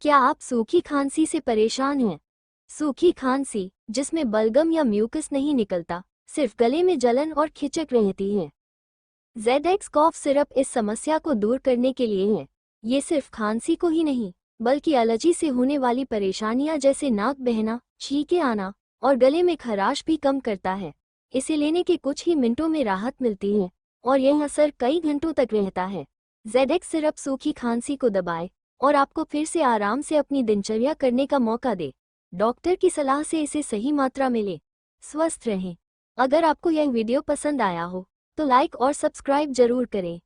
क्या आप सूखी खांसी से परेशान हैं? सूखी खांसी, जिसमें बलगम या म्यूकस नहीं निकलता, सिर्फ गले में जलन और खिंचक रहती है। ZX कॉफ सिरप इस समस्या को दूर करने के लिए है। ये सिर्फ खांसी को ही नहीं, बल्कि एलर्जी से होने वाली परेशानियां जैसे नाक बहना, छींके आना और गले में खराश भी कम करता है। इसे लेने के कुछ ही मिनटों में राहत मिलती है और यह असर कई घंटों तक रहता है। ZX सिरप सूखी खांसी को दबाए और आपको फिर से आराम से अपनी दिनचर्या करने का मौका दे। डॉक्टर की सलाह से इसे सही मात्रा में लें। स्वस्थ रहें। अगर आपको यह वीडियो पसंद आया हो तो लाइक और सब्सक्राइब जरूर करें।